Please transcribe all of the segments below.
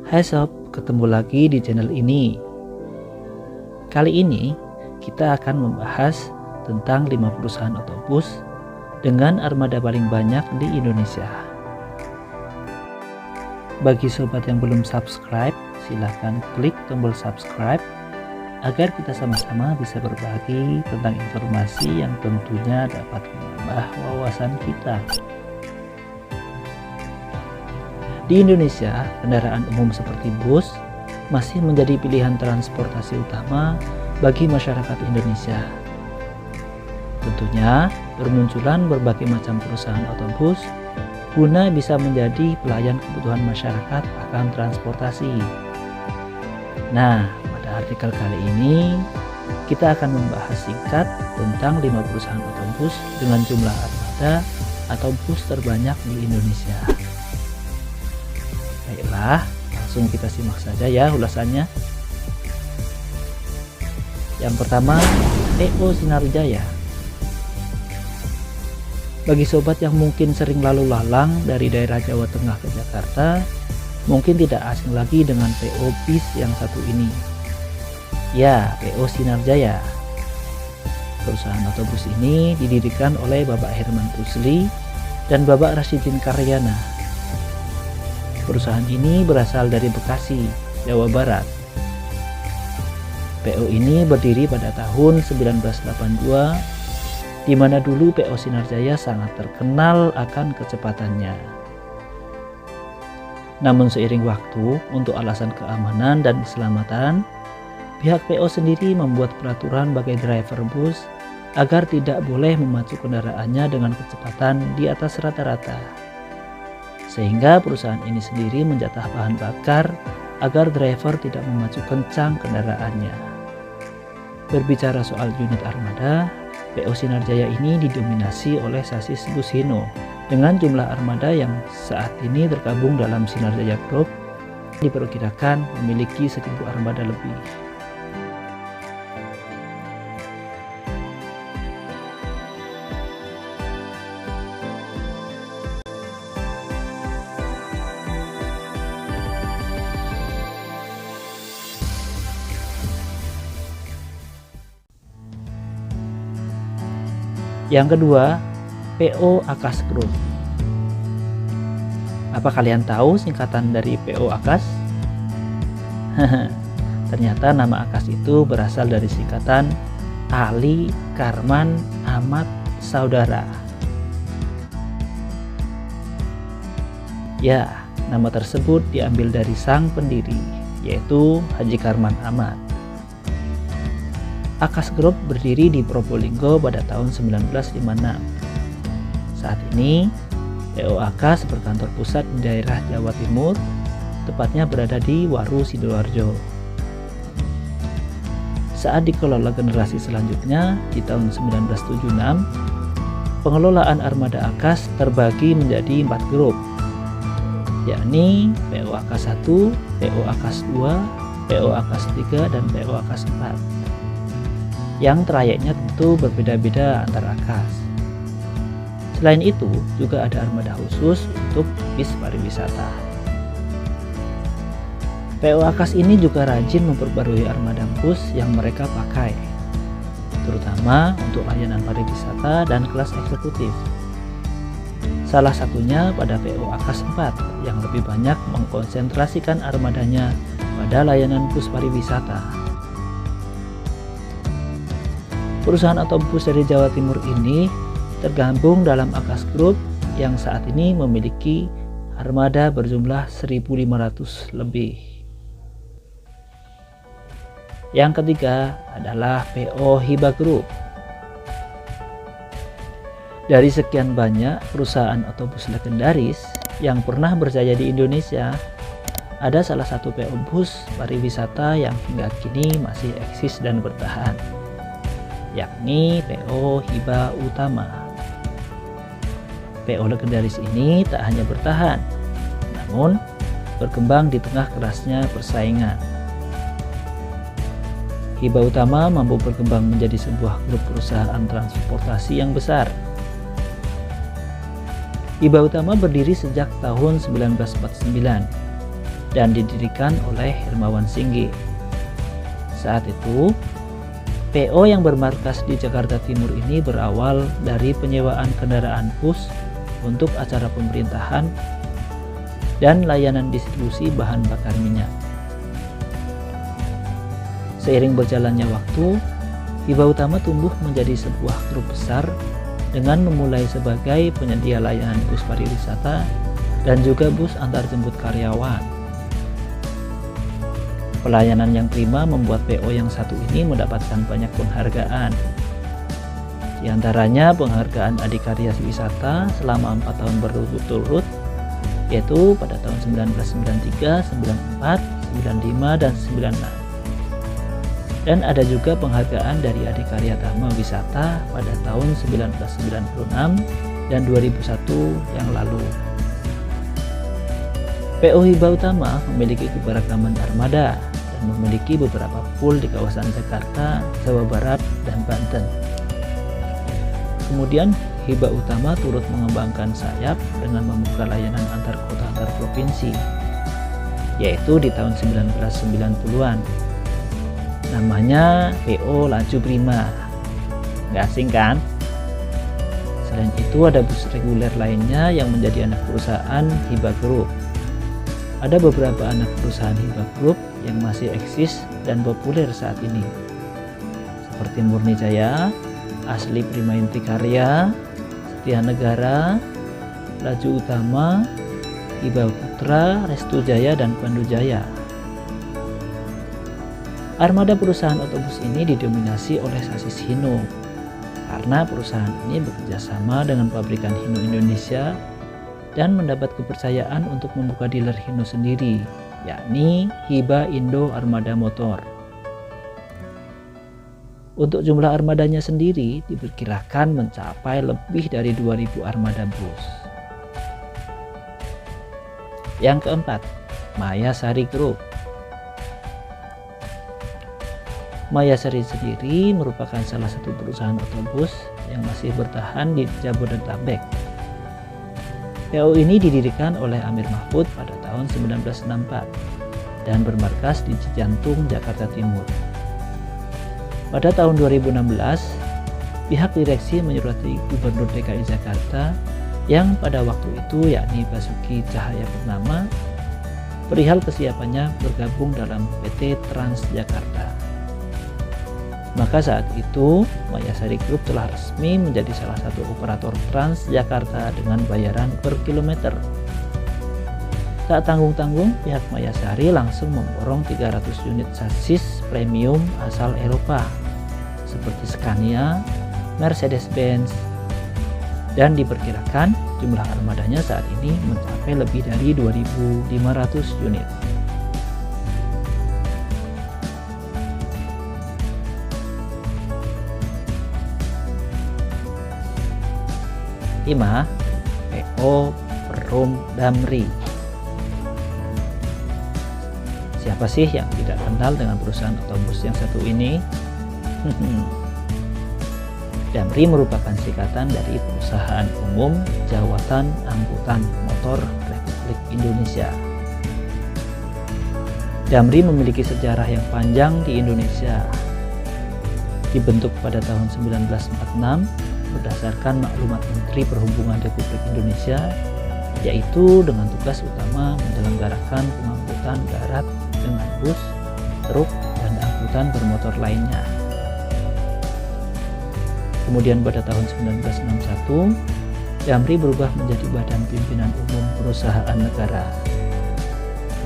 Hai sob, ketemu lagi di channel ini. Kali ini kita akan membahas tentang 5 perusahaan otobus dengan armada paling banyak di Indonesia. Bagi sobat yang belum subscribe, silahkan klik tombol subscribe agar kita sama-sama bisa berbagi tentang informasi yang tentunya dapat menambah wawasan kita. Di Indonesia, kendaraan umum seperti bus masih menjadi pilihan transportasi utama bagi masyarakat Indonesia. Tentunya, bermunculan berbagai macam perusahaan otobus guna bisa menjadi pelayan kebutuhan masyarakat akan transportasi. Nah, pada artikel kali ini kita akan membahas singkat tentang 5 perusahaan otobus dengan jumlah armada atau bus terbanyak di Indonesia. Baiklah, langsung kita simak saja ya ulasannya. Yang pertama, PO Sinar Jaya. Bagi sobat yang mungkin sering lalu lalang dari daerah Jawa Tengah ke Jakarta, mungkin tidak asing lagi dengan PO bis yang satu ini. Ya, PO Sinar Jaya. Perusahaan otobus ini didirikan oleh Bapak Herman Rusli dan Bapak Rasidin Karyana. Perusahaan ini berasal dari Bekasi, Jawa Barat. PO ini berdiri pada tahun 1982, di mana dulu PO Sinar Jaya sangat terkenal akan kecepatannya. Namun seiring waktu, untuk alasan keamanan dan keselamatan, pihak PO sendiri membuat peraturan bagi driver bus agar tidak boleh memacu kendaraannya dengan kecepatan di atas rata-rata. Sehingga perusahaan ini sendiri menjatah bahan bakar agar driver tidak memacu kencang kendaraannya. Berbicara soal unit armada, PO Sinar Jaya ini didominasi oleh sasis bus Hino dengan jumlah armada yang saat ini tergabung dalam Sinar Jaya Group, diperkirakan memiliki 1.000 armada lebih. Yang kedua, PO Akas Group. Apa kalian tahu singkatan dari PO Akas? Ternyata nama Akas itu berasal dari singkatan Ali, Karman, Ahmad, Saudara. Ya, nama tersebut diambil dari sang pendiri, yaitu Haji Karman Ahmad. Akas Group berdiri di Probolinggo pada tahun 1956. Saat ini, PO Akas berkantor pusat di daerah Jawa Timur, tepatnya berada di Waru Sidoarjo. Saat dikelola generasi selanjutnya di tahun 1976, pengelolaan armada Akas terbagi menjadi 4 grup, yakni PO Akas 1, PO Akas 2, PO Akas 3, dan PO Akas 4. Yang trayeknya tentu berbeda-beda antar Akas. Selain itu, juga ada armada khusus untuk bis pariwisata. PO Akas ini juga rajin memperbarui armada bus yang mereka pakai, terutama untuk layanan pariwisata dan kelas eksekutif. Salah satunya pada PO Akas 4 yang lebih banyak mengkonsentrasikan armadanya pada layanan bus pariwisata. Perusahaan otobus dari Jawa Timur ini tergabung dalam Akas Group yang saat ini memiliki armada berjumlah 1.500 lebih. Yang ketiga adalah PO Hiba Group. Dari sekian banyak perusahaan otobus legendaris yang pernah berjaya di Indonesia, ada salah satu PO bus pariwisata yang hingga kini masih eksis dan bertahan, yakni PO Hiba Utama. PO legendaris ini tak hanya bertahan, namun berkembang di tengah kerasnya persaingan. Hiba Utama mampu berkembang menjadi sebuah grup perusahaan transportasi yang besar. Hiba Utama berdiri sejak tahun 1949 dan didirikan oleh Hermawan Singgi. Saat itu, PO yang bermarkas di Jakarta Timur ini berawal dari penyewaan kendaraan bus untuk acara pemerintahan dan layanan distribusi bahan bakar minyak. Seiring berjalannya waktu, Hiba Utama tumbuh menjadi sebuah grup besar dengan memulai sebagai penyedia layanan bus pariwisata dan juga bus antar jemput karyawan. Pelayanan yang prima membuat PO yang satu ini mendapatkan banyak penghargaan. Di antaranya penghargaan Adikarya Wisata selama 4 tahun berturut-turut, yaitu pada tahun 1993, 94, 95, dan 96. Dan ada juga penghargaan dari Adikarya Dharma Wisata pada tahun 1996 dan 2001 yang lalu. PO Hiba Utama memiliki keberagaman armada dan memiliki beberapa pool di kawasan Jakarta, Jawa Barat, dan Banten. Kemudian Hiba Utama turut mengembangkan sayap dengan membuka layanan antar kota antar provinsi, yaitu di tahun 1990-an. Namanya PO Laju Prima. Nggak asing kan? Selain itu ada bus reguler lainnya yang menjadi anak perusahaan Hiba Group. Ada beberapa anak perusahaan Hiba Group yang masih eksis dan populer saat ini, seperti Murni Jaya, Asli Prima Inti Karya, Setia Negara, Laju Utama, Hiba Putra, Restu Jaya, dan Pandu Jaya. Armada perusahaan otobus ini didominasi oleh sasis Hino, karena perusahaan ini bekerja sama dengan pabrikan Hino Indonesia dan mendapat kepercayaan untuk membuka dealer Hino sendiri, yakni Hiba Indo Armada Motor. Untuk jumlah armadanya sendiri diperkirakan mencapai lebih dari 2000 armada bus. Yang keempat, Mayasari Group. Mayasari sendiri merupakan salah satu perusahaan otobus yang masih bertahan di Jabodetabek. PO ini didirikan oleh Amir Mahfud pada tahun 1964 dan bermarkas di Cijantung, Jakarta Timur. Pada tahun 2016, pihak direksi menyurati Gubernur DKI Jakarta yang pada waktu itu yakni Basuki Cahayapurnama perihal kesiapannya bergabung dalam PT Transjakarta. Maka saat itu Mayasari Group telah resmi menjadi salah satu operator Transjakarta dengan bayaran per kilometer. Tak tanggung-tanggung, pihak Mayasari langsung memborong 300 unit sasis premium asal Eropa seperti Scania, Mercedes-Benz, dan diperkirakan jumlah armadanya saat ini mencapai lebih dari 2.500 unit. Lima, PO Perum Damri. Siapa sih yang tidak kenal dengan perusahaan otobus yang satu ini? Damri merupakan singkatan dari Perusahaan Umum Jawatan Angkutan Motor Republik Indonesia. Damri memiliki sejarah yang panjang di Indonesia. Dibentuk pada tahun 1946 berdasarkan maklumat Menteri Perhubungan Republik Indonesia, yaitu dengan tugas utama menyelenggarakan pengangkutan darat dengan bus, truk, dan angkutan bermotor lainnya. Kemudian pada tahun 1961, Damri berubah menjadi Badan Pimpinan Umum Perusahaan Negara.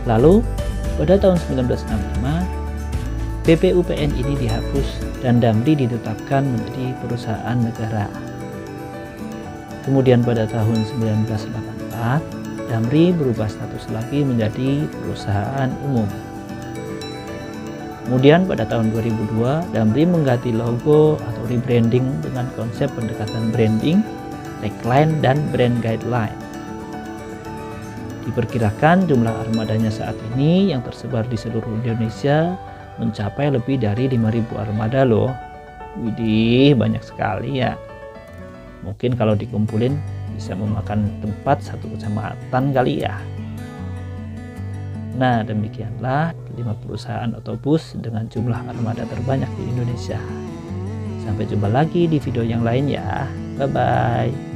Lalu, pada tahun 1965, BPUPN ini dihapus dan Damri ditetapkan menjadi perusahaan negara. Kemudian pada tahun 1984, Damri berubah status lagi menjadi perusahaan umum. Kemudian pada tahun 2002, Damri mengganti logo atau rebranding dengan konsep pendekatan branding, tagline, dan brand guideline. Diperkirakan jumlah armadanya saat ini yang tersebar di seluruh Indonesia mencapai lebih dari 5.000 armada loh. Widih, banyak sekali ya. Mungkin kalau dikumpulin bisa memakan tempat satu kecamatan kali ya. Nah, demikianlah 5 perusahaan otobus dengan jumlah armada terbanyak di Indonesia. Sampai jumpa lagi di video yang lain ya. Bye-bye.